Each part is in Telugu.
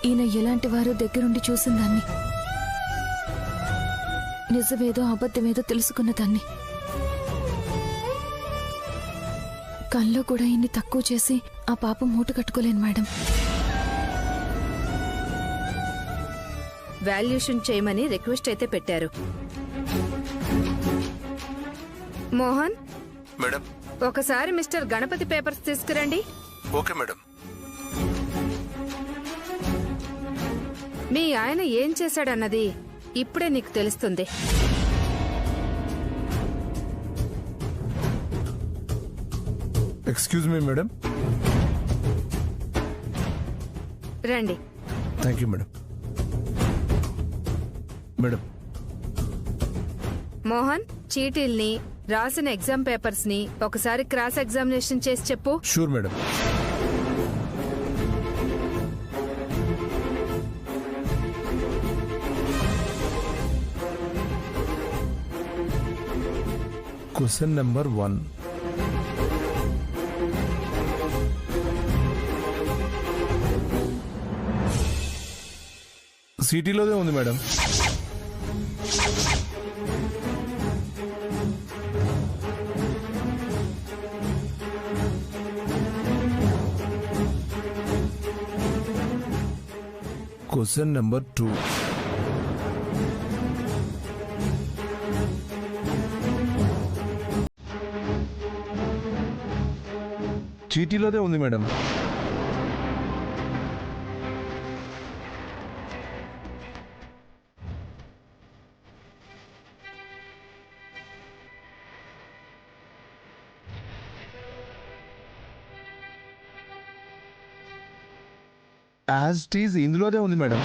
ఈయన ఎలాంటి వారో దగ్గరుండి చూసిందాన్ని, నిజమేదో అబద్ధమేదో తెలుసుకున్న దాన్ని. కల్లో కూడా ఈయన్ని తక్కువ చేసి ఆ పాపం మూట కట్టుకోలేను మేడం. వాల్యుయేషన్ చేయమని రిక్వెస్ట్ అయితే పెట్టారు. మోహన్ మేడం, ఒకసారి మిస్టర్ గణపతి పేపర్స్ తీసుకురండి. Okay madam. మీ ఆయన ఏం చేశాడన్నది ఇప్పుడే నీకు తెలుస్తుంది. Excuse me madam. రండి. Thank you madam. Madam, Mohan, చీటీల్ని, రాసిన ఎగ్జామ్ పేపర్స్ ని ఒకసారి క్రాస్ ఎగ్జామినేషన్ చేసి చెప్పు. Sure madam. Question number 1. సిటీలోదే ఉంది మేడం. Question number 2. చీటీలోదే ఉంది మేడం. యాజ్ ఇట్ ఈజ్ ఇందులోనే ఉంది మేడం.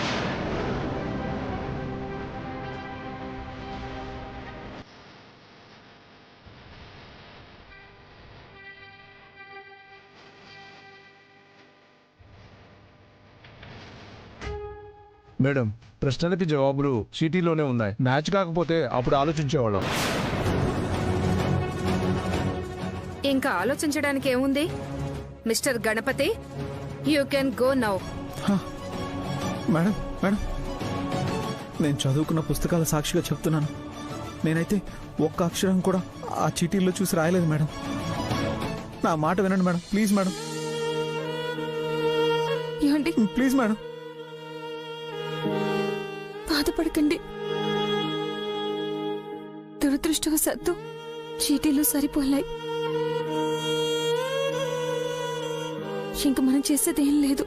మేడం, ప్రశ్నలకి జవాబులు చీటీలోనే ఉన్నాయి. మ్యాచ్ కాకపోతే అప్పుడు ఆలోచించేవాళ్ళం. ఇంకా ఆలోచించడానికి ఏముంది? Mister Ganapathi, you can go now. Madam madam, నేను చదువుకున్న పుస్తకాల సాక్షిగా చెప్తున్నాను, నేనైతే ఒక్క అక్షరం కూడా ఆ చీటీల్లో చూసి రాయలేదు మేడం. నా మాట వినండి మేడం, ప్లీజ్ మేడం. ఏమండి, ప్లీజ్ మేడం. బాధపడకండి. దురదృష్టవశాత్తు చీటీలు సరిపోలాయి. ఇంక మనం చేసేదేం లేదు.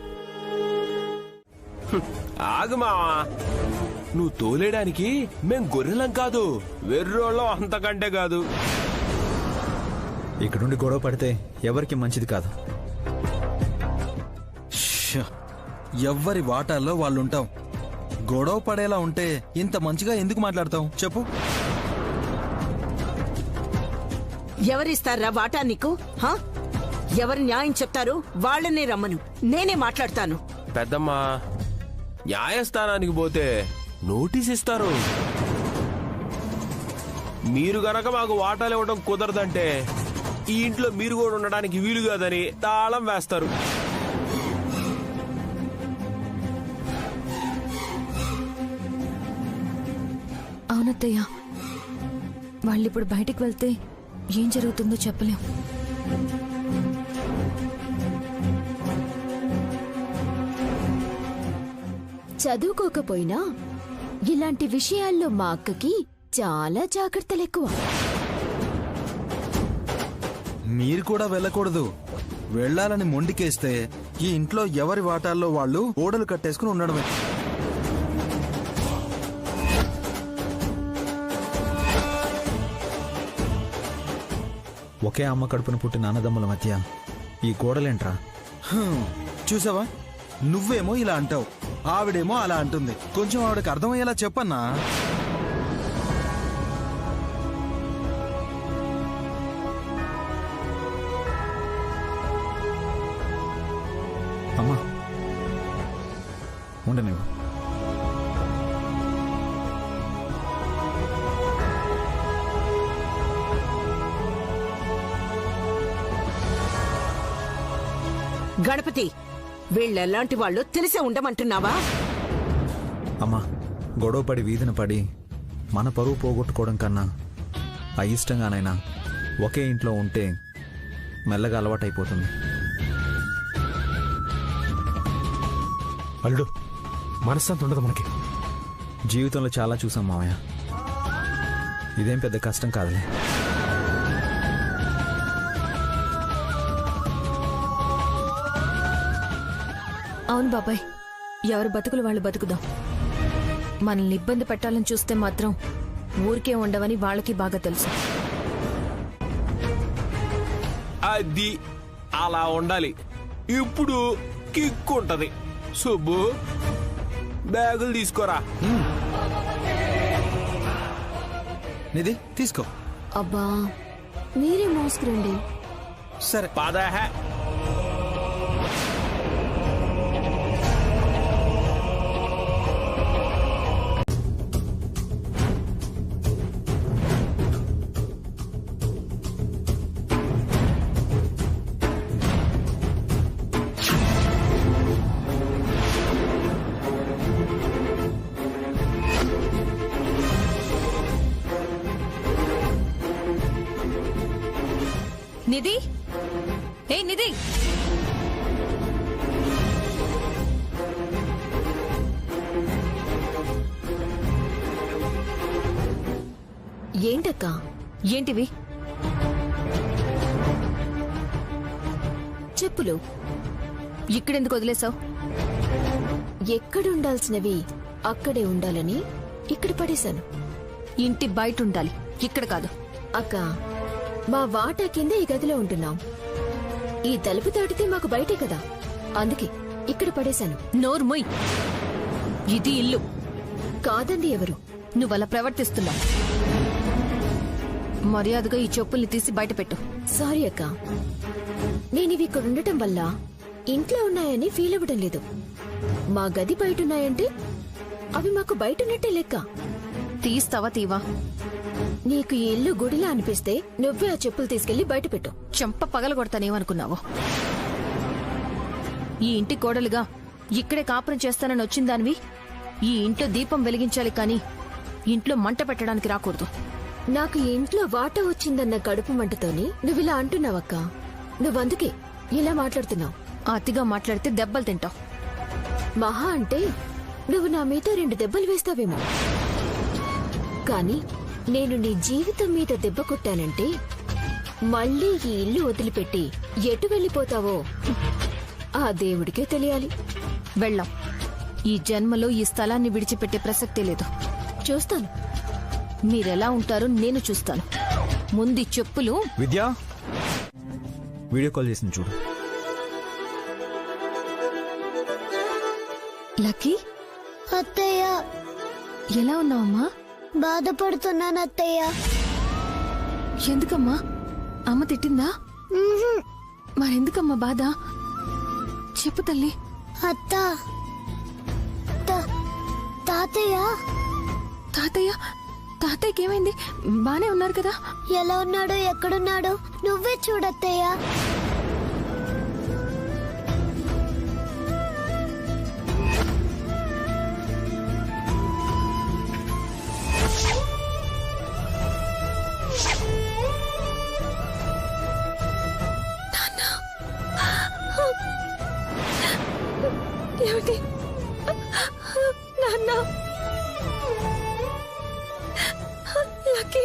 ఆగు మావా, నువ్వు తోలేయడానికి మేం గొర్రెలం కాదు, వెర్రోళ్ళం అంతకంటే కాదు. ఇక్కడుండి గొడవ పడితే ఎవరికి మంచిది కాదు. ఎవ్వరి వాటాల్లో వాళ్ళుంటాం. గొడవ పడేలా ఉంటే ఇంత మంచిగా ఎందుకు మాట్లాడతావు చెప్పు? ఎవరిస్తారా వాటా నీకు? ఎవరు న్యాయం చెప్తారు వాళ్ళనే రమ్మను, నేనే మాట్లాడతాను. పెద్దమ్మా, న్యాయస్థానానికి పోతే నోటీస్ ఇస్తారు. మీరు గనక మాకు వాటాలు ఇవ్వడం కుదరదంటే ఈ ఇంట్లో మీరు కూడా ఉండడానికి వీలు కాదని తాళం వేస్తారు. అవునత్తయ్య, వాళ్ళిప్పుడు బయటికి వెళ్తే ఏం జరుగుతుందో చెప్పలేం. చదువుకోకపోయినా ఇలాంటి విషయాల్లో మా అక్కకి చాలా జాగ్రత్తలు ఎక్కువ. మీరు కూడా వెళ్ళకూడదు. వెళ్లాలని మొండికేస్తే ఈ ఇంట్లో ఎవరి వాటాల్లో వాళ్ళు ఓడలు కట్టేసుకుని ఉండడమే. ఒకే అమ్మ కడుపున పుట్టిన అన్నదమ్ముల మధ్య ఈ గోడలేంట్రా? చూసావా, నువ్వేమో ఇలా అంటావు, ఆవిడేమో అలా అంటుంది. కొంచెం ఆవిడకి అర్థమయ్యేలా చెప్పన్నా. అమ్మా ఉండనివ్వు. గణపతి, వీళ్ళెలాంటి వాళ్ళు తెలిసే ఉండమంటున్నావా? అమ్మా, గొడవపడి వీధిన పడి మన పరువు పోగొట్టుకోవడం కన్నా అయిష్టంగానైనా ఒకే ఇంట్లో ఉంటే మెల్లగా అలవాటైపోతుంది. అల్లుడు మనశ్శాంతి ఉండదు మనకి. జీవితంలో చాలా చూసాం మావయ్య, ఇదేం పెద్ద కష్టం కాదులే. అవును బాబాయ్, ఎవరు బతుకులు వాళ్ళు బతుకుదాం. మనల్ని ఇబ్బంది పెట్టాలని చూస్తే మాత్రం ఊరికే ఉండవని వాళ్ళకి బాగా తెలుసు. అది అలా ఉండాలి. ఇప్పుడు కిక్ ఉంటది. సుబ్బు, బ్యాగులు తీసుకోరా. నిధి తీసుకో. అబ్బా, మీరే మోసుకురండి. సరే పదహ. నిధి, ఏ నిధి, ఏంటక్కా? ఏంటివి? చెప్పులు ఇక్కడెందుకు వదిలేసావు? ఎక్కడుండాల్సినవి అక్కడే ఉండాలని ఇక్కడ పడేశాను. ఇంటి బయట ఉండాలి, ఇక్కడ కాదు. అక్క, మా వాటా కింద ఈ గదిలో ఉంటున్నాం. ఈ తలుపు దాటితే మాకు బయటే కదా, అందుకే ఇక్కడ పడేశాను. నోరు మొయ్. ఇది ఇల్లు కాదండి. ఎవరు? నువ్వలా ప్రవర్తిస్తున్నావు. మర్యాదగా ఈ చెప్పుల్ని తీసి బయట పెట్టు. సారీ అక్క, నేనివి ఇక్కడ ఉండటం వల్ల ఇంట్లో ఉన్నాయని ఫీల్ అవ్వడం లేదు. మా గది బయట ఉన్నాయంటే అవి మాకు బయట ఉన్నట్టే లెక్క. తీస్తావా తీవా? నీకు ఈ ఇల్లు గుడిలా అనిపిస్తే నువ్వే ఆ చెప్పులు తీసుకెళ్లి బయట పెట్టు. చెంప పగలగొడతానేమనుకున్నావు? ఈ ఇంటి కోడలుగా ఇక్కడే కాపురం చేస్తానని వచ్చిందానివి ఈ ఇంట్లో దీపం వెలిగించాలి, కానీ ఇంట్లో మంట పెట్టడానికి రాకూడదు. నాకు ఈ ఇంట్లో వాటా వచ్చిందన్న కడుపు మంటతోని నువ్విలా అంటున్నావక్క. నువ్వందుకే ఇలా మాట్లాడుతున్నావు. అతిగా మాట్లాడితే దెబ్బలు తింటావు. మహా అంటే నువ్వు నా మీద 2 దెబ్బలు వేస్తావేమో, కానీ నేను నీ జీవితం మీద దెబ్బ కొట్టానంటే మళ్ళీ ఈ ఇల్లు వదిలిపెట్టి ఎటు వెళ్ళిపోతావో ఆ దేవుడికే తెలియాలి. వెళ్ళాం. ఈ జన్మలో ఈ స్థలాన్ని విడిచిపెట్టే ప్రసక్తే లేదు. చూస్తాను మీరెలా ఉంటారో నేను చూస్తాను. ముందు చెప్పులు. విద్యా, వీడియో కాల్ చేసింది చూడు. లక్కీ, అత్తయ్య, ఎలా ఉన్నావమ్మా? బాధపడుతున్నాను అత్తయ్య. ఎందుకమ్మా? అమ్మ తిట్టిందా? మరెందుకమ్మా బాధ? చెప్పు తల్లి. అత్త, తాతయ్య. తాతయ్య? తాతయ్యకి ఏమైంది? బానే ఉన్నారు కదా? ఎలా ఉన్నాడో ఎక్కడున్నాడో నువ్వే చూడత్తయ్య. ఏమిటి నాన్న? లక్కీ,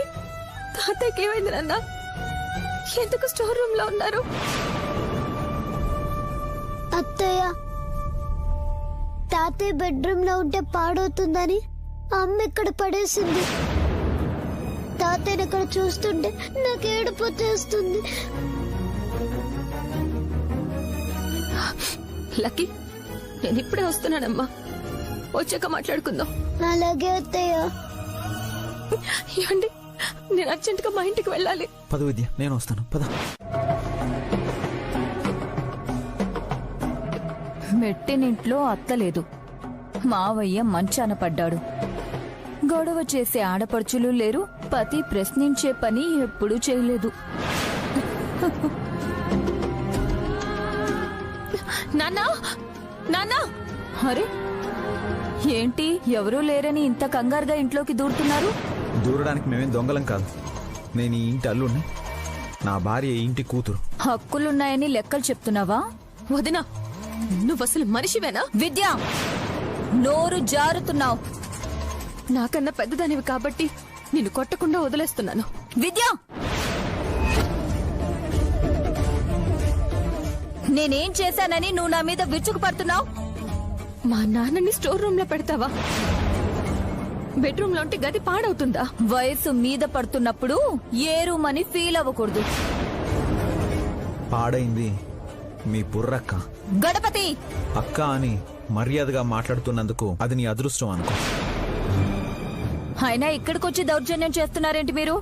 తాతయ్యకి ఏమైంది నాన్న? ఎందుకు స్టోర్ రూమ్ లో ఉన్నారు? అత్తయ్య, తాతయ్య బెడ్రూమ్ లో ఉంటే పాడవుతుందని అమ్మ ఇక్కడ పడేసింది. తాతయ్యని ఇక్కడ చూస్తుంటే నాకు ఏడుపు వచ్చేస్తుంది. లక్కీ, నేను ఇప్పుడే వస్తున్నానమ్మా. వచ్చాక మాట్లాడుకుందాం. అలాగే అత్తయ్య. ఏమండి, నేను అర్జెంటుగా మా ఇంటికి వెళ్ళాలి. పద విద్య, నేను వస్తాను. పద. మెట్టినింట్లో అత్తలేదు, మావయ్య మంచాన పడ్డాడు. గొడవ చేసే ఆడపడుచులు లేరు, పతి ప్రశ్నించే పని ఎప్పుడూ చేయలేదు. నాన్నా, నాన్నా అరే ఏంటి ఎవరూ లేరని ఇంత కంగారుగా ఇంట్లోకి దూరుతున్నారు? దూరడానికి మేమేం దొంగలం కాదు. నేను ఈ ఇంటి అల్లుడిని, నా భార్య ఈ ఇంటి కూతురు. హక్కులున్నాయని లెక్కలు చెప్తున్నావా? వదినా నువ్వు అసలు మనిషివేనా? విద్య, నోరు జారుతున్నావు. నాకన్నా పెద్దదానివి కాబట్టి నిన్ను కొట్టకుండా వదిలేస్తున్నాను. విద్య, నేనేం చేశానని నువ్వు నా మీద విరుచుకు పడుతున్నావు? మా నాన్నని స్టోర్ రూమ్ లో పెడతావా? బెడ్రూమ్ లో ఉంటే గది పాడవుతుందా? వయసు మీద పడుతున్నప్పుడు ఏ రూమ్ అని ఫీల్ అవ్వకూడదు. పాడైంది మీ బుర్రక్క. గణపతి, అక్క అని మర్యాదగా మాట్లాడుతున్నందుకు అది నీ అదృష్టం అనుకో. అయినా ఇక్కడికొచ్చి దౌర్జన్యం చేస్తున్నారేంటి మీరు?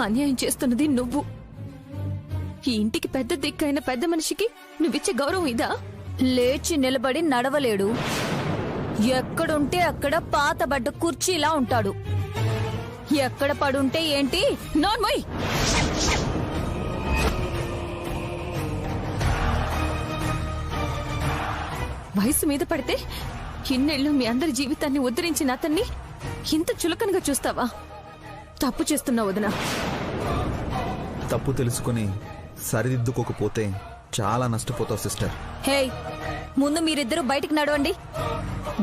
అన్యాయం చేస్తున్నది నువ్వు. ఈ ఇంటికి పెద్ద దిక్కైన పెద్ద మనిషికి నువ్విచ్చే గౌరవం ఇదా? లేచి నిలబడి నడవలేడు. ఎక్కడుంటే అక్కడ పాతబడ్డ కుర్చీలా ఉంటాడు. ఎక్కడ పడుంటే ఏంటి? నార్మల్ వయసు మీద పడితే ఇన్నేళ్లు మీ అందరి జీవితాన్ని ఉద్ధరించిన అతన్ని ఇంత చులకనగా చూస్తావా? తప్పు చేస్తున్నావు వదినా. తప్పు తెలుసుకుని సరిదిద్దుకోకపోతే చాలా నష్టపోతావు సిస్టర్. హే, ముందు మీరిద్దరూ బయటికి నడవండి.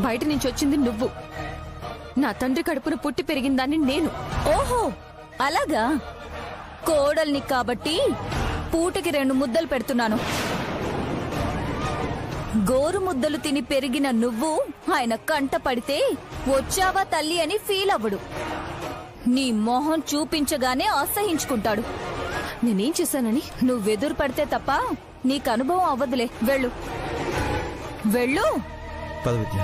బయట నుంచి వచ్చింది నువ్వు. నా తండ్రి కడుపున పుట్టి పెరిగిన దాన్ని నేను. ఓహో అలాగా. కోడల్ని కాబట్టి పూటకి 2 ముద్దలు పెడుతున్నాను. గోరు ముద్దలు తిని పెరిగిన నువ్వు ఆయన కంట పడితే వచ్చావా తల్లి అని ఫీల్ అవ్వడు. నీ మొహం చూపించగానే అసహించుకుంటాడు. నేనేం చేశానని? నువ్వెదురు పడితే తప్ప నీకు అనుభవం అవ్వదులే. వెళ్ళు వెళ్ళు. పద విద్య.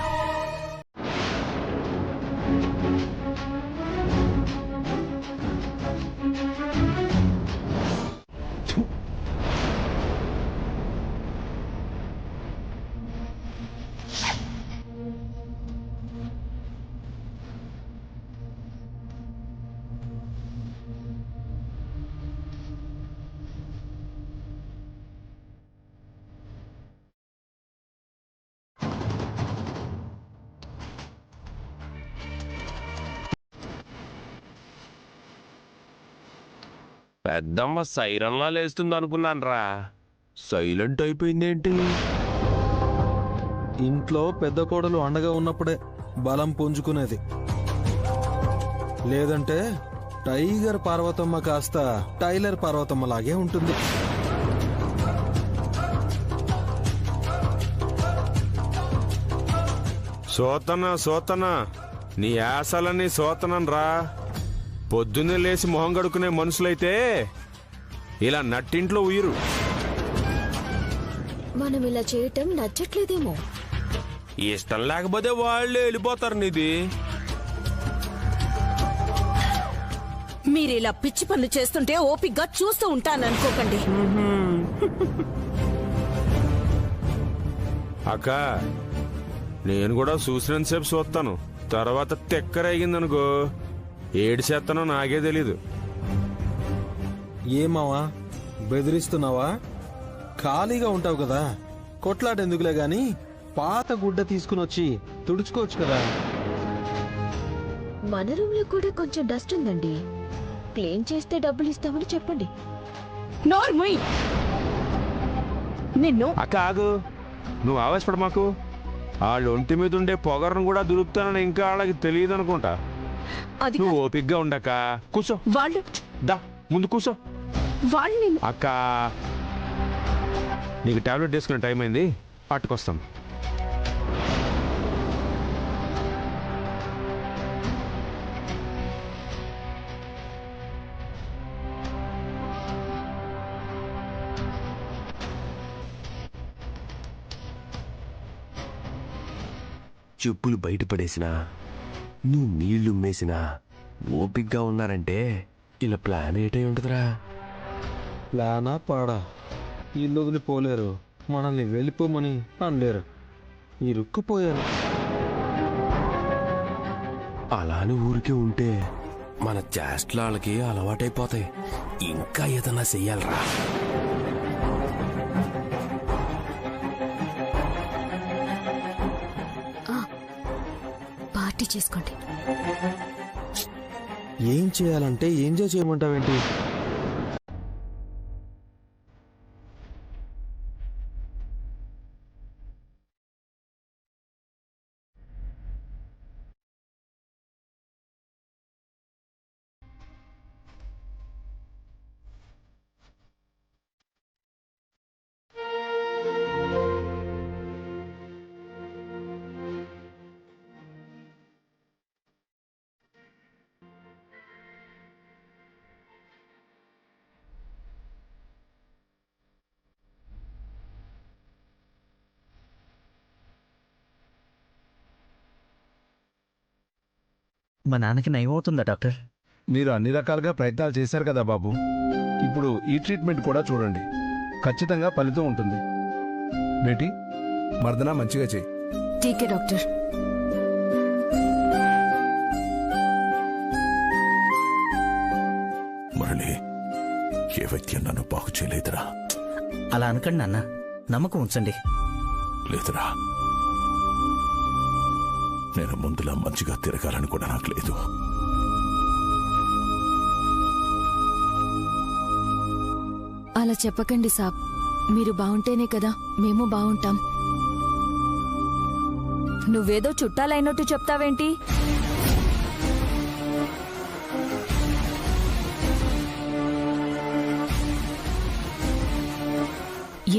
పెద్దమ్మ సైరన్లా లేస్తుంది అనుకున్నాను రా. సైలెంట్ అయిపోయిందేంటి? ఇంట్లో పెద్ద కోడలు అండగా ఉన్నప్పుడే బలం పుంజుకునేది. లేదంటే టైగర్ పార్వతమ్మ కాస్త టైలర్ పార్వతమ్మ లాగే ఉంటుంది. సోతనా నీ ఆశలన్నీ సోతనం రా. పొద్దున్నే లేచి మొహం గడుకునే మనుషులైతే ఇలా నట్టింట్లో ఉయ్యరు. మనం ఇలా చేయటం నచ్చట్లేదేమో. ఇష్టం లేకపోతే వాళ్ళే వెళ్ళిపోతారు. నీది మీరిలా పిచ్చి పనులు చేస్తుంటే ఓపిగ్గా చూస్తూ ఉంటాననుకోకండి. అక్క, నేను కూడా చూసినంతసేపు చూస్తాను. తర్వాత తెక్కరేగిందనుకో ఏడు చేస్తానో నాకే తెలీదు. ఏమావా బెదిరిస్తున్నావా? ఖాళీగా ఉంటావు కదా, కొట్లాటెందుకులే గాని పాత గుడ్డ తీసుకుని వచ్చి తుడుచుకోవచ్చు కదా. మన రూమ్ లో కూడా కొంచెం డస్ట్ ఉందండి. క్లీన్ చేస్తే డబ్బులు ఇస్తామని చెప్పండి. నోర్మయ్, నిన్ను అక్క ఆగు, నువ్వు ఆవేశపడ మాకు. వాళ్ళ ఒంటి మీద ఉండే పొగరను కూడా దులుపుతానని ఇంకా వాళ్ళకి తెలియదు అనుకుంటా. అది నువ్వు ఓపిగ్గా ఉండక కూర్చో. వాళ్ళు దా ముందు కూర్చో. వాళ్ళు అక్క, నీకు టాబ్లెట్ వేసుకునే టైం అయింది, పట్టుకొస్తాం. చెప్పులు బయటపడేసినా, నువ్వు నీళ్లు ఉమ్మేసినా ఓపిగ్గా ఉన్నారంటే ఇలా ప్లాన్ ఏటై ఉంటుందిరా. ప్లానా పాడా? ఇల్లు వదిలిపోలేరు, మనల్ని వెళ్ళిపోమని అనలేరు. ఇరుక్కుపోయారు. అలానే ఊరికే ఉంటే మన చేష్టలు వాళ్ళకి అలవాటైపోతాయి. ఇంకా ఏదన్నా చెయ్యాలరా. చేసుకోండి. ఏం చేయాలంటే ఎంజాయ్ చేయమంటావేంటి? మా నాన్నకి నయమవుతుందా డాక్టర్? మీరు అన్ని రకాలుగా ప్రయత్నాలు చేశారు కదా బాబు. ఇప్పుడు ఈ ట్రీట్మెంట్ కూడా చూడండి, ఖచ్చితంగా ఫలితం ఉంటుంది. బేటీ, మర్దన మంచిగా చేయి. ఠీకే డాక్టర్. మురళి, ఏ వైద్యం నన్ను బాగు చేయలేదురా. అలా అనకండి నాన్న, నమ్మకం ఉంచండి. లేదురా, నేను ముందులా మంచిగా తిరగాలని కూడా నాకు లేదు. అలా చెప్పకండి సాబ్. మీరు బాగుంటేనే కదా మేము బాగుంటాం. నువ్వేదో చుట్టాలైనట్టు చెప్తావేంటి?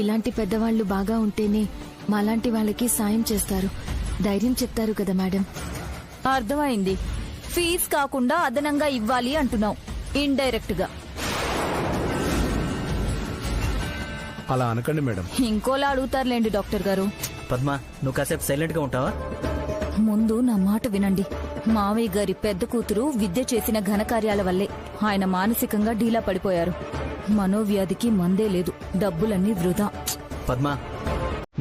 ఇలాంటి పెద్దవాళ్లు బాగా ఉంటేనే మాలాంటి వాళ్ళకి సాయం చేస్తారు, ధైర్యం చెప్తారు కదా మేడం. అర్థమైంది. ఫీజ్ కాకుండా అదనంగా ఇవ్వాలి అంటున్నావు, ఇండైరెక్ట్ గా. అలా అనకండి మేడం. ఇంకోలా అడుగుతారులేండి డాక్టర్ గారు. పద్మ, నువ్వు కాసేపు సైలెంట్ గా ఉంటావా? ముందు నా మాట వినండి. మావయ్య గారి పెద్ద కూతురు విద్య చేసిన ఘనకార్యాల వల్లే ఆయన మానసికంగా డీలా పడిపోయారు. మనోవ్యాధికి మందే లేదు, డబ్బులన్నీ వృధా. పద్మ,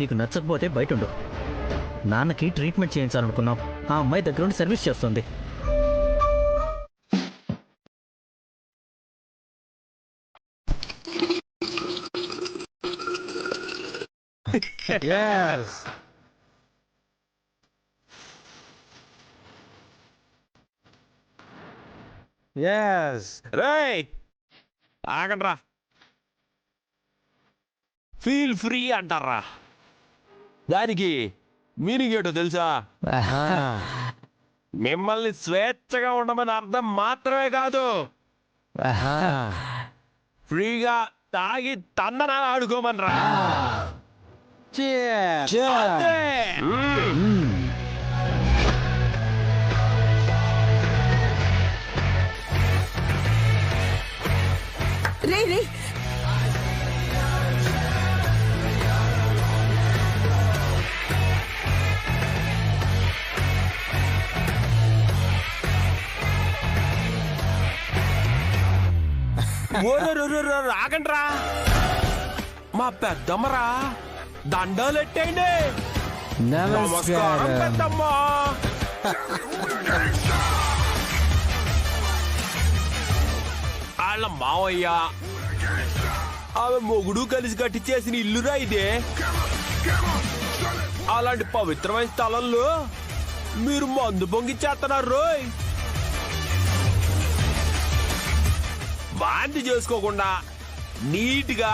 నీకు నచ్చకపోతే బయటుండు. నాన్నకి ట్రీట్మెంట్ చేయించాలనుకున్నాం, ఆ అమ్మాయి దగ్గర ఉండి సర్వీస్ చేస్తుంది. రేయ్ ఆగండ్రా. ఫీల్ ఫ్రీ అంటారా? దానికి మీనింగ్ ఏంటో తెలుసా? మిమ్మల్ని స్వేచ్ఛగా ఉండమని అర్థం మాత్రమే కాదు, ఫ్రీగా తాగి తందనాలు ఆడుకోమనరా. రే రే ఆగండ్రా. మా పెద్దమ్మరా, దండాలెట్టండి. నమస్కారం పెద్దమ్మ. వాళ్ళ మావయ్య ఆమె మొగుడు కలిసి కట్టించేసిన ఇల్లురా ఇదే. అలాంటి పవిత్రమైన స్థలంలో మీరు మందు పొంగిచ్చేస్తున్నారు రోయ్. వాంతి చేసుకోకుండా నీట్గా,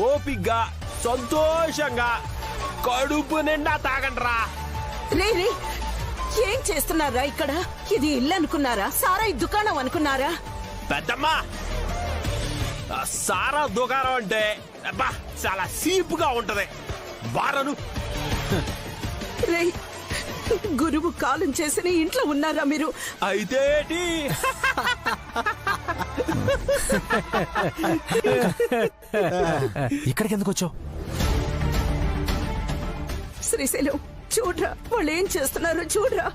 ఓపిగ్గా, సంతోషంగా కడుపు నిండా తాగండ్రా. రే రే ఏం చేస్తున్నారా ఇక్కడ? ఇది ఇల్లు అనుకున్నారా? సారా దుకాణం అనుకున్నారా? పెద్దమ్మా, సారా దుకాణం అంటే అబ్బా చాలా సీపుగా ఉంటది. బారను రే, గురువు కాలం చేసిన ఇంట్లో ఉన్నారా మీరు? అయితే ఏంటి? ఇక్కడికి ఎందుకు వచ్చావు? శ్రీశైలం చూడరా, వాళ్ళు ఏం చేస్తున్నారో చూడరా.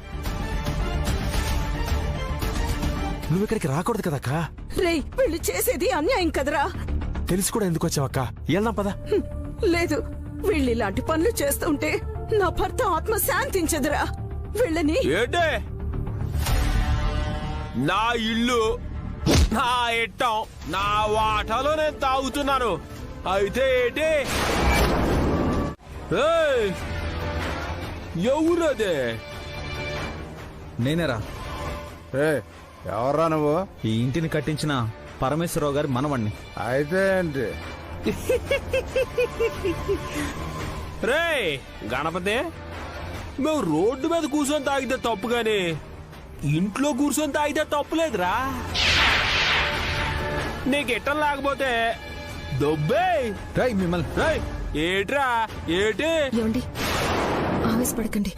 నువ్వు ఇక్కడికి రాకూడదు కదక్కా. రే, వీళ్ళు చేసేది అన్యాయం కదరా. తెలిసి కూడా ఎందుకు వచ్చావక్క? వెళ్దాం పద. లేదు, వీళ్ళు ఇలాంటి పనులు చేస్తుంటే నా భర్త ఆత్మ శాంతించదురా. వీళ్ళని ఏంటే? నా ఇల్లు, నా ఇట్టం, నా వాటాలో నేను తాగుతున్నాను. అయితే ఏంటి? ఎవరదే? నేనేరా ఎవర్రా నువ్వు? ఈ ఇంటిని కట్టించిన పరమేశ్వరరావు గారి మనవణ్ణి. అయితే ఏంటి? రే గణపతి, మేము రోడ్డు మీద కూర్చొని తాగితే తప్పు గాని ఇంట్లో కూర్చొని తాగితే తప్పులేదురా. నీకు ఇట్టం లేకపోతే దొబ్బే. మిమ్మల్ని ఏట్రా ఏటి? ఏమండి ఆవేశపడకండి.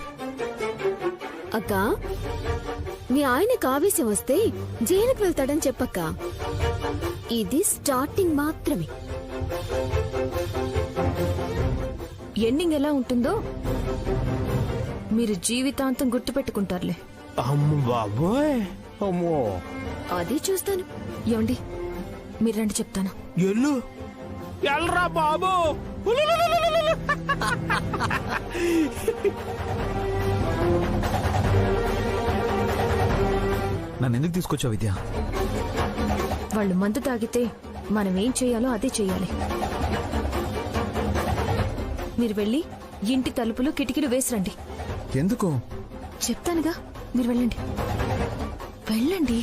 అక్క, మీ ఆయనకు ఆవేశం వస్తే జైలుకు వెళ్తాడని చెప్పక్క. ఇది స్టార్టింగ్ మాత్రమే. ఎండింగ్ ఎలా ఉంటుందో మీరు జీవితాంతం గుర్తుపెట్టుకుంటారులే. అమ్మ బాబోయ్, అమ్మో. అది చూస్తాను. ఏమండి మీరు రండి చెప్తాను. ఎల్లు ఎల్రా బాబు. నన్ను ఎందుకు తీసుకొచ్చావు విద్య? వాళ్ళు మందు తాగితే మనం ఏం చేయాలో అదే చెయ్యాలి. మీరు వెళ్ళి ఇంటి తలుపులు కిటికీలు వేసిరండి. ఎందుకు? చెప్తానుగా, మీరు వెళ్ళండి. వెళ్ళండి.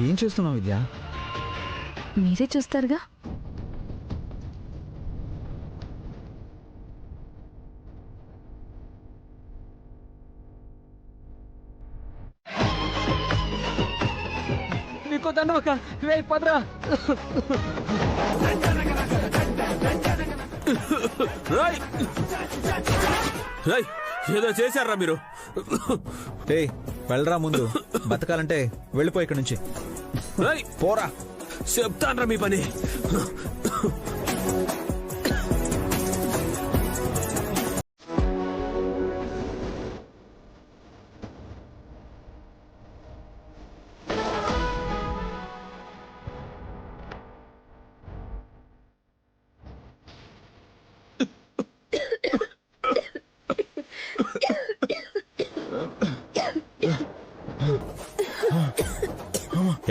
ఏం చేస్తున్నావు విద్య? మీరే చూస్తారుగా. నీకో దండవక రే పదరా. రేయ్, రేయ్, ఏదో చేశారా మీరు? వెళ్ళరా ముందు. బతకాలంటే వెళ్ళిపో ఇక్కడి నుంచి. రేయ్, పోరా. చెప్తాన్రా మీ పని.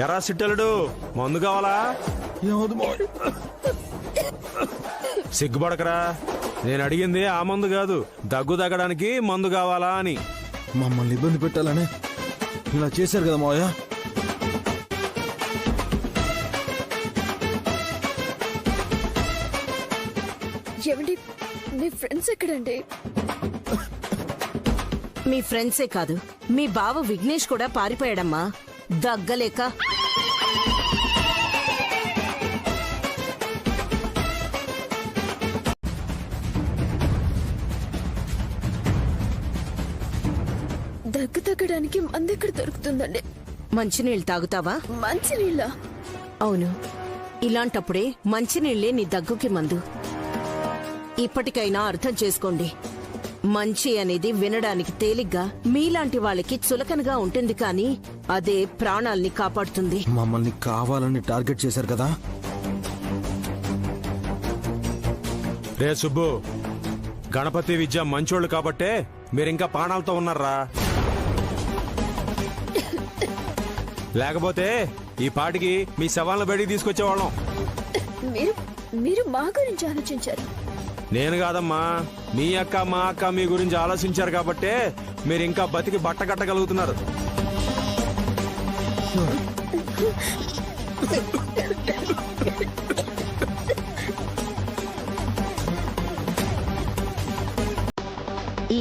ఎరా సిట్టలుడు, మందు కావాలా? సిగ్గుపడకరా, నేను అడిగింది ఆ మందు కాదు, దగ్గు తగ్గడానికి మందు కావాలా అని. మమ్మల్ని ఇబ్బంది పెట్టాలనే ఇలా చేశారు కదా మావయ్య. ఏమండి, మీ ఫ్రెండ్స్ ఎక్కడండి? మీ ఫ్రెండ్సే కాదు, మీ బావ విఘ్నేష్ కూడా పారిపోయాడమ్మా దగ్గలేక. దగ్గు తగ్గడానికి మందెక్కడ దొరుకుతుందండి? మంచినీళ్ళు తాగుతావా? మంచినీళ్ళ? అవును, ఇలాంటప్పుడే మంచినీళ్లే నీ దగ్గుకి మందు. ఇప్పటికైనా అర్థం చేసుకోండి. మంచి అనేది వినడానికి తేలిగ్గా మీలాంటి వాళ్ళకి చులకనగా ఉంటుంది, కానీ అదే ప్రాణాల్ని కాపాడుతుంది. మమ్మల్ని కావాలని టార్గెట్ చేశారు కదా. రే సుబ్బు, గణపతి విద్య మంచోళ్ళు కాబట్టే మీరింకా ప్రాణాలతో ఉన్నారా. లేకపోతే ఈ పాటికి మీ శవాలను బయటికి తీసుకొచ్చేవాళ్ళం. మీరు మా గురించి ఆలోచించారు. నేను కాదమ్మా, మీ అక్క మా అక్క మీ గురించి ఆలోచించారు కాబట్టే మీరు ఇంకా బతికి బట్ట కట్టగలుగుతున్నారు.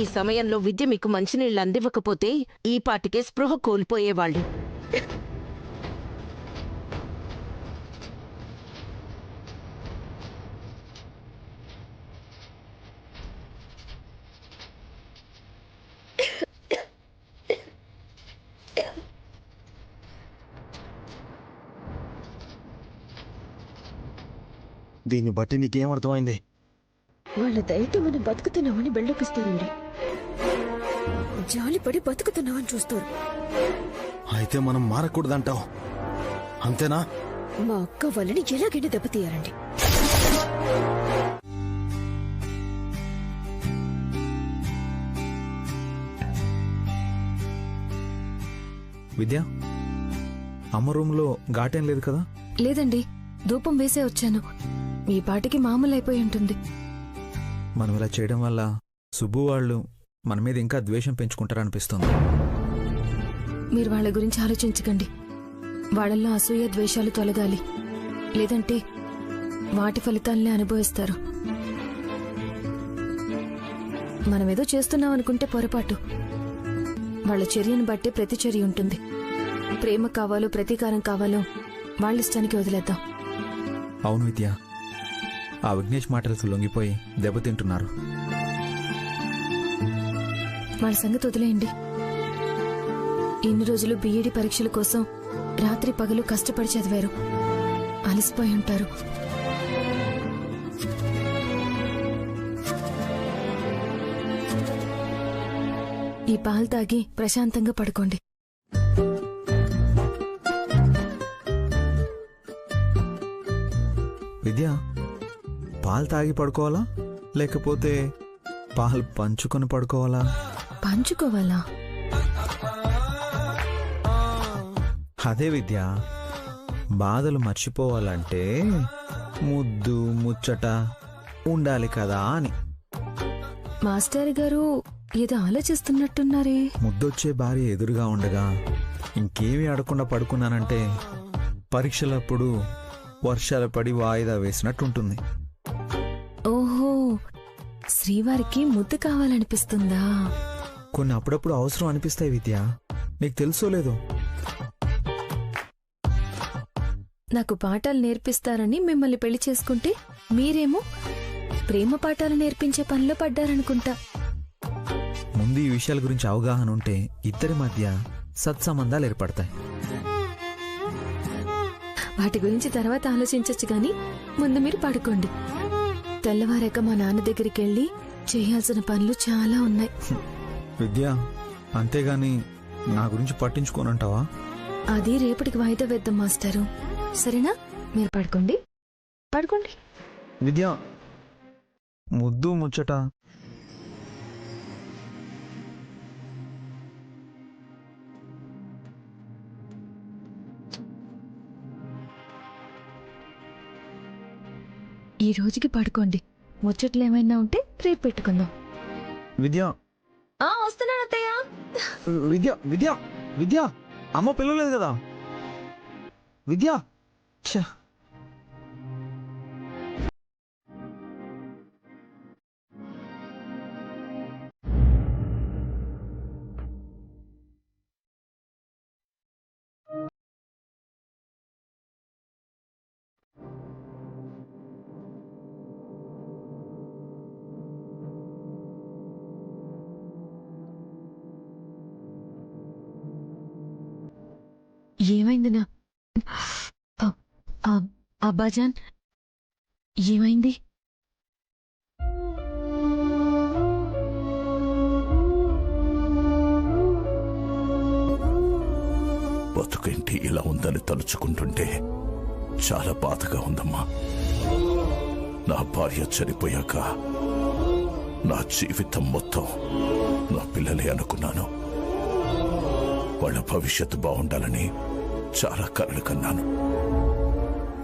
ఈ సమయంలో విద్య మీకు మంచినీళ్ళు అందివ్వకపోతే ఈ పాటికే స్పృహ కోల్పోయేవాళ్ళు. దీన్ని బట్టి నీకేం అర్థమైంది? వాళ్ళ దయతో మనం బతుకుతున్నామని బెళ్ళొప్పిస్తారండి, జాలిపడి బతుకుతున్నామని చూస్తారు. అయితే మనం మారకూడదంటావు, అంతేనా? మా అక్క వాళ్ళని ఎలాగైనా దెబ్బతీయాలండి. విద్య, అమ్మ రూమ్లో ఘాటేం లేదు కదా? లేదండి, ధూపం వేసే వచ్చాను. ఈ పాటికి మామూలు అయిపోయి ఉంటుంది. మనం ఇలా చేయడం వల్ల సుబ్బు వాళ్ళు మన మీద ఇంకా ద్వేషం పెంచుకుంటారనిపిస్తుంది. మీరు వాళ్ళ గురించి ఆలోచించకండి. వాళ్ళల్లో అసూయ ద్వేషాలు తొలగాలి, లేదంటే వాటి ఫలితాలనే అనుభవిస్తారు. మనమేదో చేస్తున్నాం అనుకుంటే పొరపాటు. వాళ్ళ చర్యను బట్టే ప్రతిచర్య ఉంటుంది. ప్రేమ కావాలో ప్రతీకారం కావాలో వాళ్ళ ఇష్టానికి వదిలేద్దాం. అవును విద్య, ఆ విఘ్నేష్ మాటలకు లొంగిపోయి దెబ్బతింటున్నారు. వాళ్ళ సంగతి వదిలేయండి. ఇన్ని రోజులు బీఈడీ పరీక్షల కోసం రాత్రి పగలు కష్టపడి చదివారు, అలసిపోయి ఉంటారు. ఈ పాలు తాగి ప్రశాంతంగా పడుకోండి. విద్య, పాలు తాగి పడుకోవాలా లేకపోతే పాలు పంచుకొని పడుకోవాలా? పంచుకోవాలా? అదే విద్య, బాధలు మర్చిపోవాలంటే ముద్దు ముచ్చట ఉండాలి కదా అని. మాస్టర్ గారు ఏదో ఆలోచిస్తున్నట్టున్నారే. ముద్దొచ్చే భార్య ఎదురుగా ఉండగా ఇంకేమీ అడగకుండా పడుకున్నానంటే పరీక్షలప్పుడు వర్షాలు పడి వాయిదా వేసినట్టుంటుంది. ఓహో, శ్రీవారికి ముద్దు కావాలనిపిస్తుందా? కొన్ని అప్పుడప్పుడు అవసరం అనిపిస్తాయి విద్య, నీకు తెలుసో లేదో. నాకు పాఠాలు నేర్పిస్తారని మిమ్మల్ని పెళ్లి చేసుకుంటే మీరేమో ప్రేమ పాఠాలు నేర్పించే పనిలో పడ్డారనుకుంటా. ముందు ఈ విషయాల గురించి అవగాహన ఉంటే ఇద్దరి మధ్య సత్సంబంధాలు ఏర్పడతాయి. వాటి గురించి తర్వాత ఆలోచించచ్చు గాని ముందు మీరు పడుకోండి. తెల్లవారాక మా నాన్న దగ్గరికి వెళ్ళి చేయాల్సిన పనులు చాలా ఉన్నాయి. విద్య, అంతేగాని నా గురించి పట్టించుకోనంటావా? అది రేపటికి వాయిదా వేద్దాం మాస్టరు. సరేనా? మీరు పడుకోండి, పడుకోండి. విద్య, ముద్దు ముచ్చట. ఈ రోజుకి పడుకోండి. ముచ్చట్లు ఏమైనా ఉంటే రేపు పెట్టుకుందాం. విద్య, వస్తున్నాను అత్తయ్య. విద్య విద్య విద్య, అమ్మ పిలవలేదు కదా విద్య. ఏమైంది నా అబ్బాజాన్? ఏమైంది? బతుకేంటి ఇలా ఉందని తలుచుకుంటుంటే చాలా బాధగా ఉందమ్మా. నా భార్య చనిపోయాక నా జీవితం మొత్తం నా పిల్లలే అనుకున్నాను. వాళ్ళ భవిష్యత్తు బాగుండాలని చాలా కలలు కన్నాను.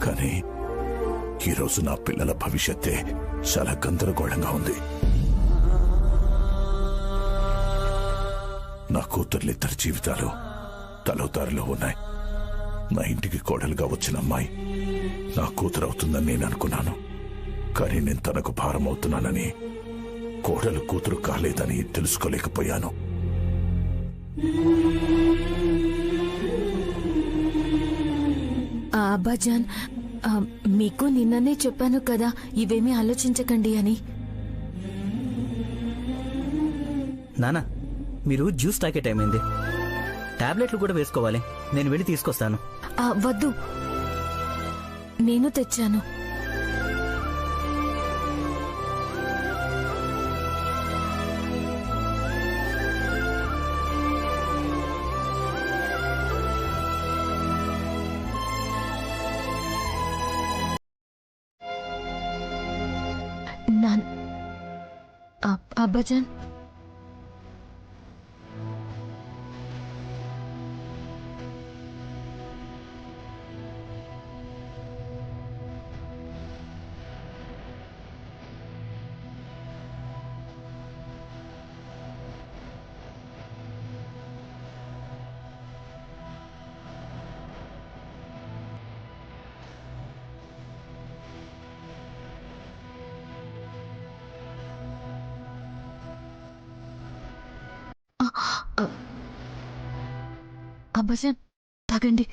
కానీ ఈరోజు నా పిల్లల భవిష్యత్తే చాలా గందరగోళంగా ఉంది. నా కూతుర్లిద్దరి జీవితాలు తలోదారిలో ఉన్నాయి. నా ఇంటికి కోడలుగా వచ్చిన అమ్మాయి నా కూతురవుతుందని నేను అనుకున్నాను. కానీ నేను తనకు భారం అవుతున్నానని కోడలు కూతురు కాలేదని తెలుసుకోలేకపోయాను. అబ్బాజాన్, మీకు నిన్ననే చెప్పాను కదా ఇవేమీ ఆలోచించకండి అని. నానా, మీరు జ్యూస్ తాగే టైం అయింది. టాబ్లెట్లు కూడా వేసుకోవాలి. నేను వెళ్ళి తీసుకొస్తాను. వద్దు, నేను తెచ్చాను. అబ్బాజాన్, అబ్బాజాన్ తాగండి.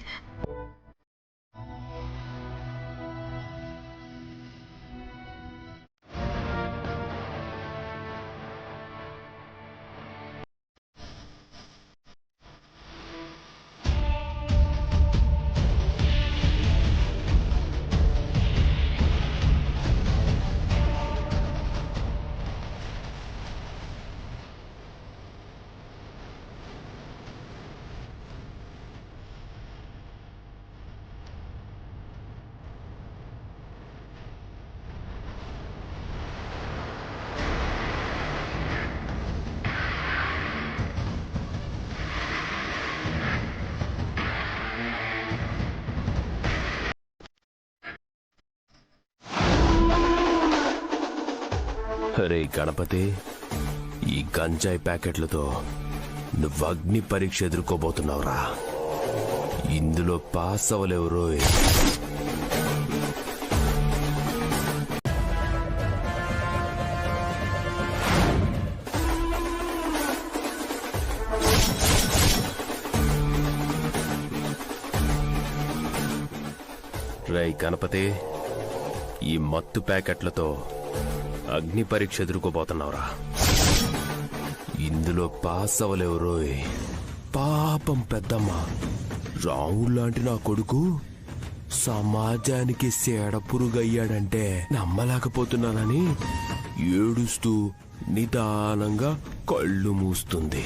రే గణపతి, ఈ గంజాయి ప్యాకెట్లతో నువ్వు అగ్ని పరీక్ష ఎదుర్కోబోతున్నావురా. ఇందులో పాస్ అవ్వలేవురో. రే గణపతి, ఈ మత్తు ప్యాకెట్లతో అగ్ని పరీక్ష ఎదుర్కోబోతున్నావురా. ఇందులో పాస్ అవ్వలేవురోయ్. పాపం పెద్దమ్మ, రాముడు లాంటి నా కొడుకు సమాజానికి సేడ పురుగయ్యాడంటే నమ్మలేకపోతున్నానని ఏడుస్తూ నిదానంగా కళ్ళు మూస్తుంది.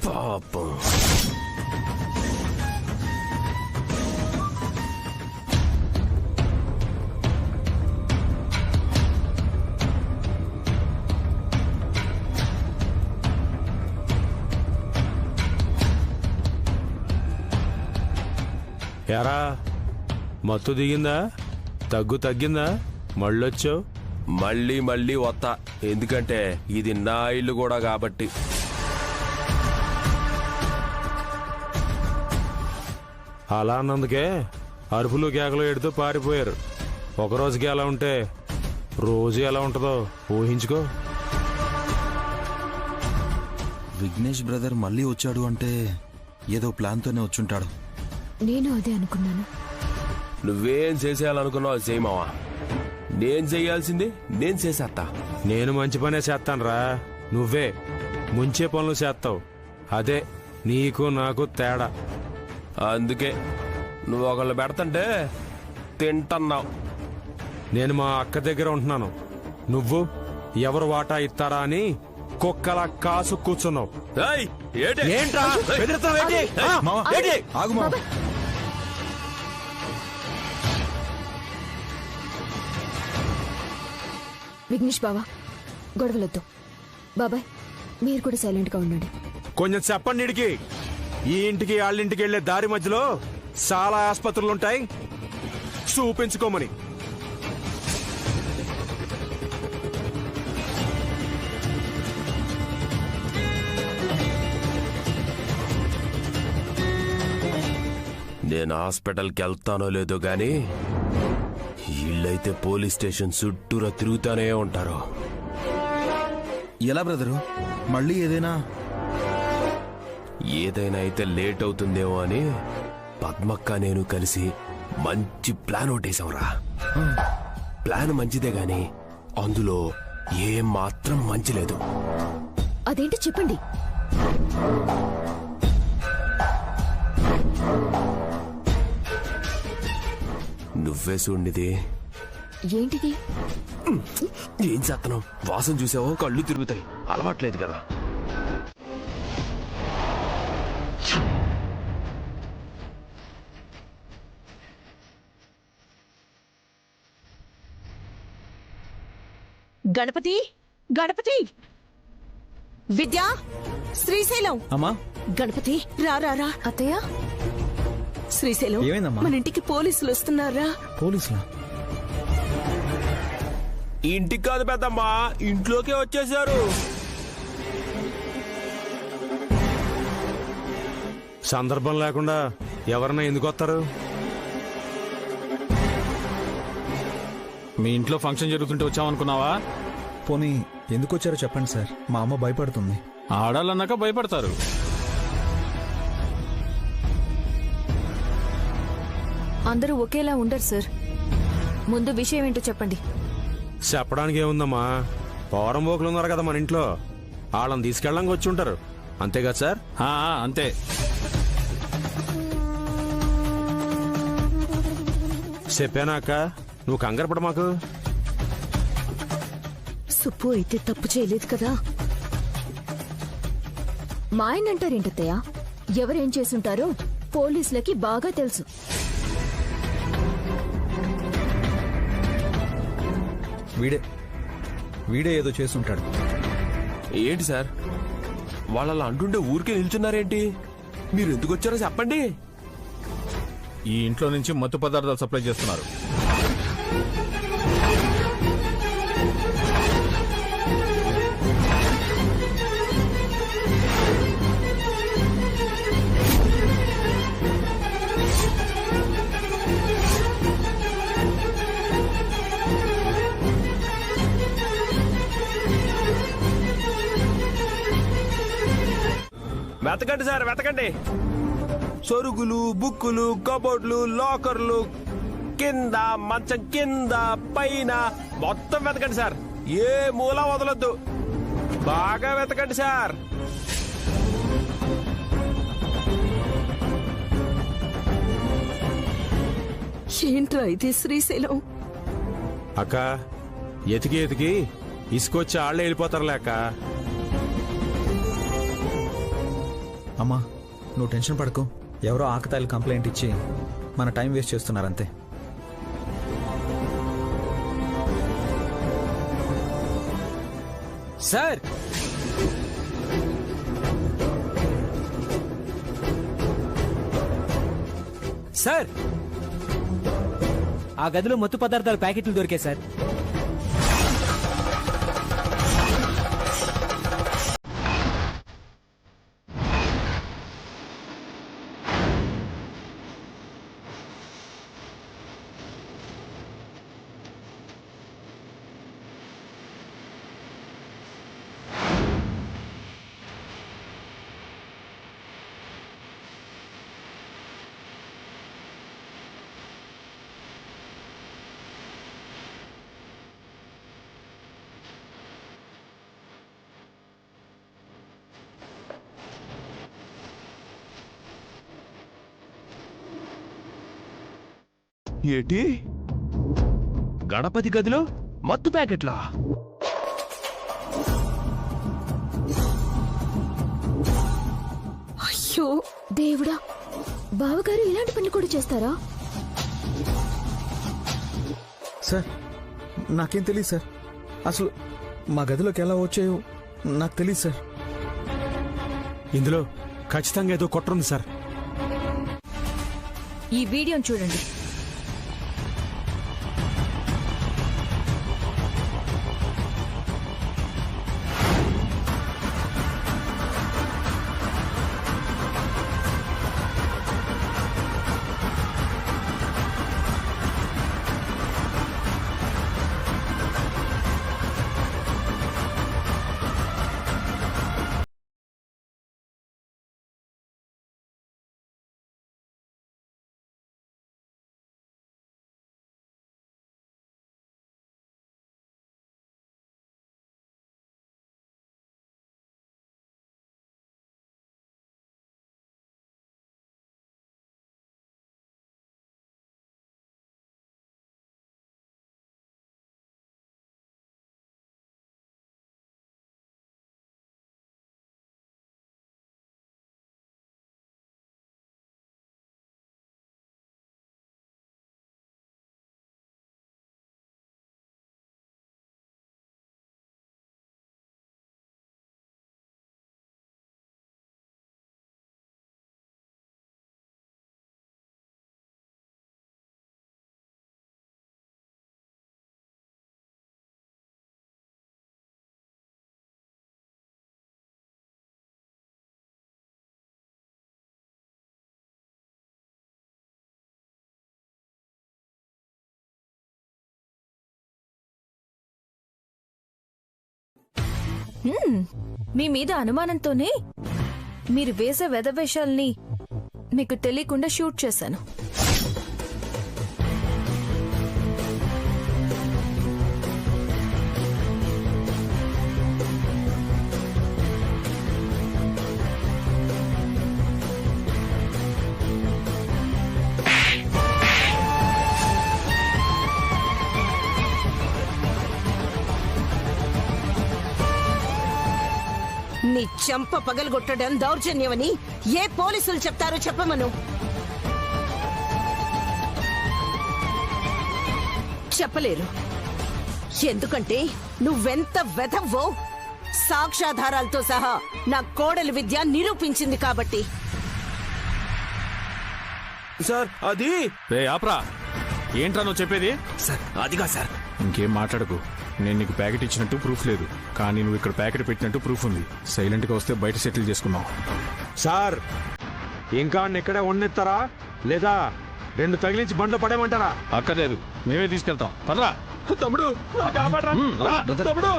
పాపం. ఎరా, మత్తు దిగిందా? తగ్గిందా? మళ్ళొచ్చావు? మళ్ళీ మళ్ళీ వస్తా, ఎందుకంటే ఇది నా ఇల్లు కూడా కాబట్టి. అలా అన్నందుకే అరుపులు కేకలు ఎడుతూ పారిపోయారు. ఒకరోజుకి ఎలా ఉంటే రోజు ఎలా ఉంటుందో ఊహించుకో. విఘ్నేష్ బ్రదర్ మళ్ళీ వచ్చాడు అంటే ఏదో ప్లాన్తోనే వచ్చుంటాడు. నేను అదే అనుకున్నాను. నువ్వేం చేసేయాలనుకున్నావు చేయమావా. నేను చెయ్యాల్సింది నేను చేసేస్తా. నేను మంచి పనే చేస్తానురా, నువ్వే ముంచే పనులు చేస్తావు. అదే నీకు నాకు తేడా. అందుకే నువ్వు ఒకళ్ళు పెడతంటే తింటున్నావు. నేను మా అక్క దగ్గర ఉంటున్నాను. నువ్వు ఎవరు వాటా ఇస్తారా అని కుక్కలా కాసు కూర్చున్నావు. ఏంట్రా విఘ్నేష్ బావా, గొడవలొద్దు. బాబాయ్, మీరు కూడా సైలెంట్ గా ఉండండి. కొంచెం చెప్పండి. ఇడికి ఈ ఇంటికి వాళ్ళింటికి వెళ్లే దారి మధ్యలో చాలా ఆసుపత్రులుంటాయి, చూపించుకోమని. నేను హాస్పిటల్కి వెళ్తానో లేదో గాని వీళ్ళైతే పోలీస్ స్టేషన్ చుట్టూరా తిరుగుతానే ఉంటారు. ఎలా బ్రదరు? మళ్ళీ ఏదైనా అయితే లేట్ అవుతుందేమో అని పద్మక్క నేను కలిసి మంచి ప్లాన్ ఒకటేసాంరా. ప్లాన్ మంచిదే గాని అందులో ఏం మాత్రం మంచి లేదు. అదేంటి చెప్పండి. నువ్వే చూడిది. ఏంటిది? ఏం చేస్తున్నావు? వాసన చూసావో కళ్ళు తిరుగుతాయి. అలవాట్లేదు కదా. గణపతి, గణపతి, విద్యా, శ్రీశైలం. అమ్మా గణపతి రా రా రా. అత్తయ్య, శ్రీశైలం, ఏమైందమ్మా? మన ఇంటికి పోలీసులు వస్తున్నారా? పోలీసులా? ఇంటికి కాదు పెద్దమ్మా, ఇంట్లోకే వచ్చేసారు. సందర్భం లేకుండా ఎవరన్నా ఎందుకు వస్తారు? మీ ఇంట్లో ఫంక్షన్ జరుగుతుంటే వచ్చామనుకున్నావా? పోనీ ఎందుకు వచ్చారో చెప్పండి సార్, మా అమ్మ భయపడుతుంది. ఆడాలన్నాక భయపడతారు. అందరూ ఒకేలా ఉండరు సార్. ముందు విషయం ఏంటో చెప్పండి. చెప్పడానికి ఏముందమ్మా, పౌరం పోకులు ఉన్నారు కదా మన ఇంట్లో, వాళ్ళని తీసుకెళ్ళడానికి వచ్చి ఉంటారు. అంతేగా సార్? అంతే. చెప్పానా అక్క, నువ్వు కంగారు పడ మాకు. సుబ్బు అయితే తప్పు చేయలేదు కదా? మా ఆయన అంటారేంటత్తయ్య? ఎవరేం చేసుంటారో పోలీసులకి బాగా తెలుసు. వీడే ఏదో చేసుంటాడు. ఏంటి సార్ వాళ్ళ అంటుంటే ఊరికే నిల్చున్నారేంటి? మీరు ఎందుకు వచ్చారో చెప్పండి. ఈ ఇంట్లో నుంచి మత్తు పదార్థాలు సప్లై చేస్తున్నారు. వెతకండి సార్, వెతకండి. సొరుగులు, బుక్కులు, కబోర్డ్లు, లాకర్లు, కింద, మంచం కింద, పైన మొత్తం వెతకండి సార్. ఏ మూల వదలొద్దు. బాగా వెతకండి సార్. ఏంట్రా ఇది శ్రీశైలం? అక్క, ఎతికి ఎతికి ఇసుకొచ్చి ఆళ్లే వెళ్ళిపోతారులే అక్క. అమ్మా నువ్వు టెన్షన్ పడకు. ఎవరో ఆకతాయిలు కంప్లైంట్ ఇచ్చి మన టైం వేస్ట్ చేస్తున్నారంతే. సార్, సార్, ఆ గదిలో మత్తు పదార్థాల ప్యాకెట్లు దొరికాయి సార్. ఏంటి గణపతి గదిలో మత్తు ప్యాకెట్లా? అయ్యో దేవుడా, బావగారు ఇలాంటి పని కూడా చేస్తారా? సార్ నాకేం తెలియదు సార్. అసలు మా గదిలోకి ఎలా వచ్చాయో నాకు తెలియదు సార్. ఇందులో ఖచ్చితంగా ఏదో కుట్ర సార్. ఈ వీడియోని చూడండి. మీ మీద అనుమానంతోనే మీరు వేసే వెధవేషాల్ని మీకు తెలియకుండా షూట్ చేశాను. నీ చెంప పగలగొట్టడం దౌర్జన్యమని ఏ పోలీసులు చెప్తారో చెప్పమను. చెప్పలేరు. ఎందుకంటే నువ్వెంత వెధవ్వో సాక్ష్యాధారాలతో సహా నా కోడలి విద్య నిరూపించింది కాబట్టి. సార్ అది రే ఆప్రా, ఏంట్రా నువ్వు చెప్పేది? సార్ అదిగా సార్. ఇంకేం మాట్లాడకు. నేను నీకు ప్యాకెట్ ఇచ్చినట్టు ప్రూఫ్ లేదు, కానీ నువ్వు ఇక్కడ ప్యాకెట్ పెట్టినట్టు ప్రూఫ్ ఉంది. సైలెంట్గా వస్తే బయట సెటిల్ చేసుకున్నావు. సార్ ఇంకా ఇక్కడే ఉండెత్తారా లేదా 2 తగిలించి బండ్లో పడేమంటారా? అక్కర్లేదు, మేమే తీసుకెళ్తాం. పదరా తమ్ముడు, తమ్ముడు.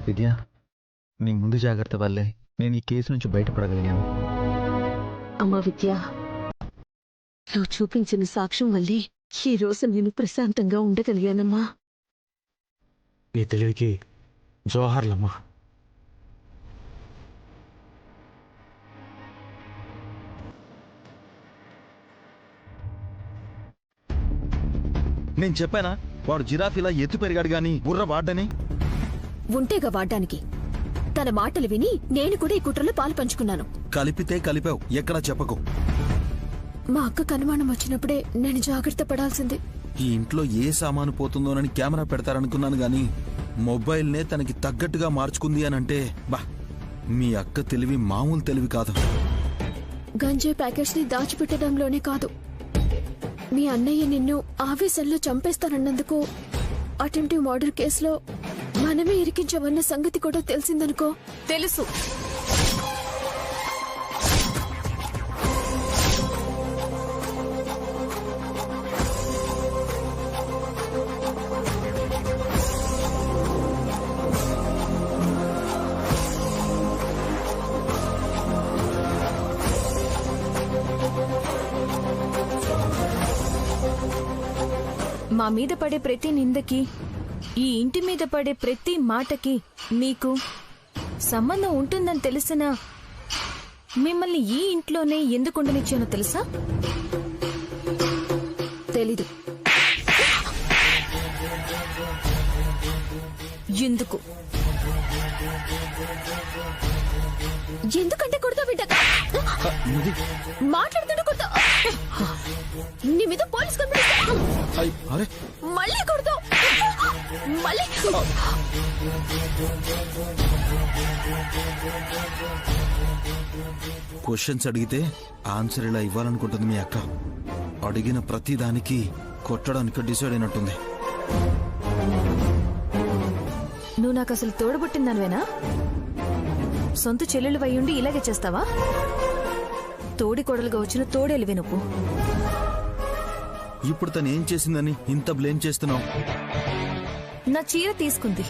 విద్య, నీ ముందు జాగ్రత్త వల్లే నేను ఈ కేసు నుంచి బయటపడగలిగాను. అమ్మా విద్య, నువ్వు చూపించిన సాక్ష్యం వల్లే ఈ రోజు నేను ప్రశాంతంగా ఉండగలిగానమ్మా. నీ తెలివికి జోహార్లమ్మా. నేను చెప్పానా వాడు జిరాఫీలా ఎత్తు పెరిగాడు గాని బుర్ర వాడ్డని? ఉంటేగా వాడ్డానికి. తన మాటలు విని నేను కూడా ఈ కుట్రలో పాలు పంచుకున్నాను. కలిపితే కలిపావు, ఎక్కడా చెప్పకు. మా అక్కకు అనుమానం వచ్చినప్పుడే నేను జాగ్రత్త పడాల్సింది. ఈ ఇంట్లో ఏ సామాను పోతుందోనని కెమెరా పెడతారనుకున్నాను గాని మొబైల్నే తనకి తగ్గట్టుగా మార్చుకుంది అని అంటే బా, మీ అక్క తెలివి మామూలు తెలివి కాదు. గంజాయి ప్యాకెట్స్ ని దాచిపెట్టడంలోనే కాదు, మీ అన్నయ్య నిన్ను ఆవేశంలో చంపేస్తానన్నందుకు అటెంప్టివ్ మర్డర్ కేసులో మనమే ఇరికించామన్న సంగతి కూడా తెలిసిందనుకో. తెలుసు. మా మీద పడే ప్రతి నిందకి, ఈ ఇంటి మీద పడే ప్రతి మాటకి మీకు సంబంధం ఉంటుందని తెలిసినా మిమ్మల్ని ఈ ఇంట్లోనే ఎందుకు ఉండనిచ్చానో తెలుసా? తెలీదు. ఎందుకు? ఎందుకంటే కొడతా బిడ్డ, మాట్లాడుతుంటే కొడతా. నీ మీద పోలీస్ కంప్లైంట్. మళ్ళీ కొడతావు. మళ్ళీ క్వశ్చన్స్ అడిగితే ఆన్సర్ ఇలా ఇవ్వాలనుకుంటుంది మీ అక్క. అడిగిన ప్రతి దానికి కొట్టడానికి డిసైడ్ అయినట్టుంది. నువ్వు నాకు అసలు తోడబుట్టిందనివేనా? సొంత చెల్లెలు వయ్యుండి ఇలాగే చేస్తావా? తోడి కొడలుగా వచ్చిన తోడేలివే నువ్వు. ఇప్పుడు తను ఏం చేసిందని ఇంత బ్లేమ్ చేస్తున్నావు? నా చీర తీసుకుంది.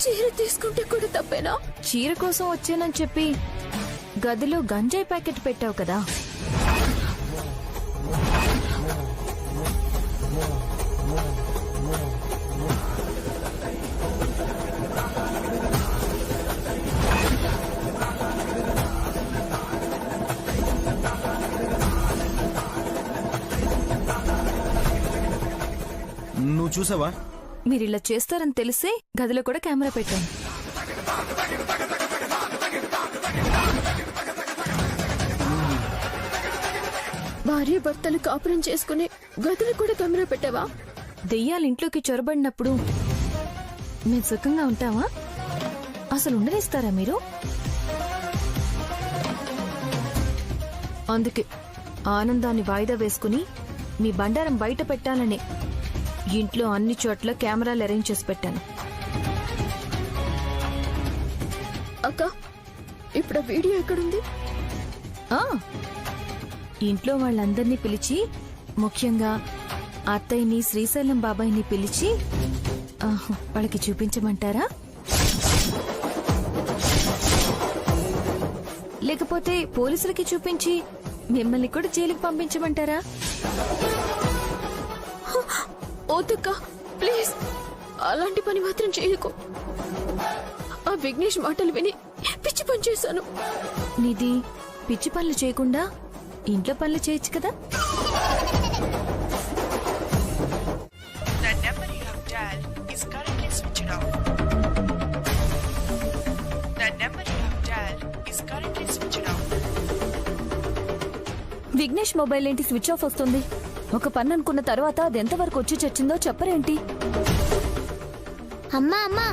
చీర తీసుకుంటే కూడా తప్పేనా? చీర కోసం వచ్చానని చెప్పి గదిలో గంజాయి ప్యాకెట్ పెట్టావు కదా. నువ్వు చూసావా? మీరిలా చేస్తారని తెలిసే గదిలో కూడా కెమెరా పెట్టాను. భార్య భర్తలు కాపురం చేసుకుని గదిలో కూడా కెమెరా పెట్టావా? దెయ్యాలు ఇంట్లోకి చొరబడినప్పుడు మేము సుఖంగా ఉంటావా? అసలు ఉండనిస్తారా మీరు? అందుకే ఆనందాన్ని వాయిదా వేసుకుని మీ బండారం బయట పెట్టాలనే ఇంట్లో అన్ని చోట్ల కెమెరాలు అరేంజ్ చేసి పెట్టాను. అక్క, ఇప్పుడు వీడియో ఎక్కడుంది? ఇంట్లో వాళ్ళందరినీ పిలిచి, ముఖ్యంగా అత్తయ్యని శ్రీశైలం బాబాయిని పిలిచి వాళ్ళకి చూపించమంటారా? లేకపోతే పోలీసులకి చూపించి మిమ్మల్ని కూడా జైలుకి పంపించమంటారా? ఓతక్క, ప్లీజ్ అలాంటి పని మాత్రం చేయకు. ఆ విఘ్నేష్ మాటలు విని పిచ్చి పని చేశాను. నీది పిచ్చి పనులు చేయకుండా ఇంట్లో పనులు చేయొచ్చు కదా. విఘ్నేష్ మొబైల్ ఏంటి స్విచ్ ఆఫ్ వస్తుంది? ఒక పని అనుకున్న తర్వాత అది ఎంతవరకు వచ్చి చచ్చిందో చెప్పరేంటి? అమ్మా అమ్మా,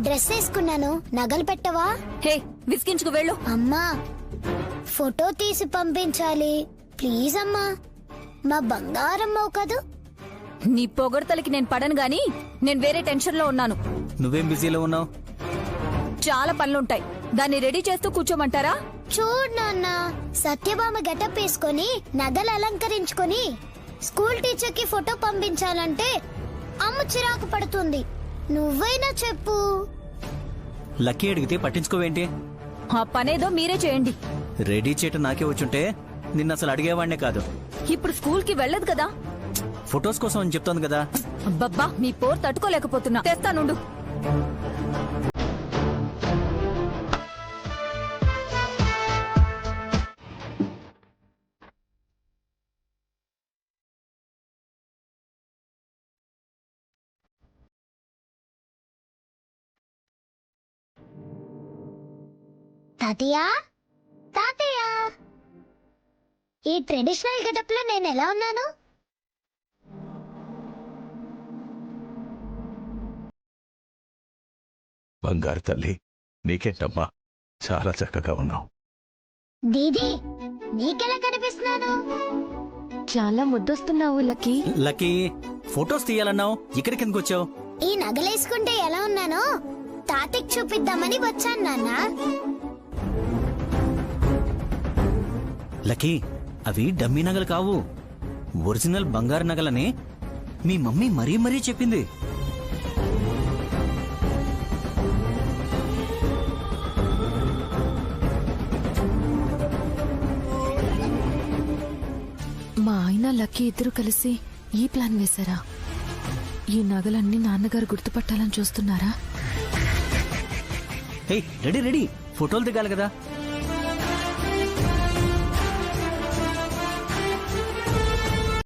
డ్రెస్ వేసుకున్నాను, నగలు పెట్టవా? హే, విసిగించుకు వెళ్ళు. అమ్మా, ఫోటో తీసి పంపించాలి ప్లీజ్ అమ్మా. మా బంగారమ్మవు కదూ. నీ పొగడతలకి నేను పడను గాని నేను వేరే టెన్షన్ లో ఉన్నాను. నువ్వేం బిజీలో ఉన్నావు? చాలా పనులుంటాయి. దాన్ని రెడీ చేస్తూ కూర్చోమంటారా? చూడు నాన్న, సత్యభామ గెటప్ వేసుకొని నగలు అలంకరించుకొని స్కూల్ టీచర్ కి ఫోటో పంపించాలంటే అమ్మ చిరాకు పడుతుంది. నువ్వైనా చెప్పు. లక్కీ అడిగితే పట్టించుకోవేంటి? ఆ పనేదో మీరే చేయండి. రెడీ చేయటం నాకే వచ్చుంటే నిన్న అసలు అడిగేవాడినే కాదు. ఇప్పుడు స్కూల్ కి వెళ్ళదు కదా. ఫొటోస్ కోసం అని చెప్తోంది కదా. అబ్బబ్బా, మీ పోరు తట్టుకోలేకపోతున్నా. తెస్తానుండు. తాతయ్య, తాతయ్య, ఈ ట్రెడిషనల్ గెటప్ లో నేను ఎలా ఉన్నాను? బంగారు తల్లి, నీకేంటమ్మా, చాలా చక్కగా ఉన్నావు. దీదీ, నీకెలా కనిపిస్తున్నాను? చాలా ముద్దొస్తున్నావు లక్కీ. లక్కీ, ఫొటోస్ తీయాలన్నావు, ఇక్కడికి ఎందుకు వచ్చావు? ఈ నగలేసుకుంటే ఎలా ఉన్నానో తాతయ్యకి చూపిద్దామని వచ్చాను నాన్న. లక్కీ, అవి డమ్మీ నగలు కావు, ఒరిజినల్ బంగారు నగలని మీ మమ్మీ మరీ మరీ చెప్పింది. మా ఆయన లక్కీ ఇద్దరు కలిసి ఈ ప్లాన్ వేశారా? ఈ నగలన్నీ నాన్నగారు గుర్తుపట్టాలని చూస్తున్నారా? హే, రెడీ రెడీ, ఫోటోలు దిగాలి కదా.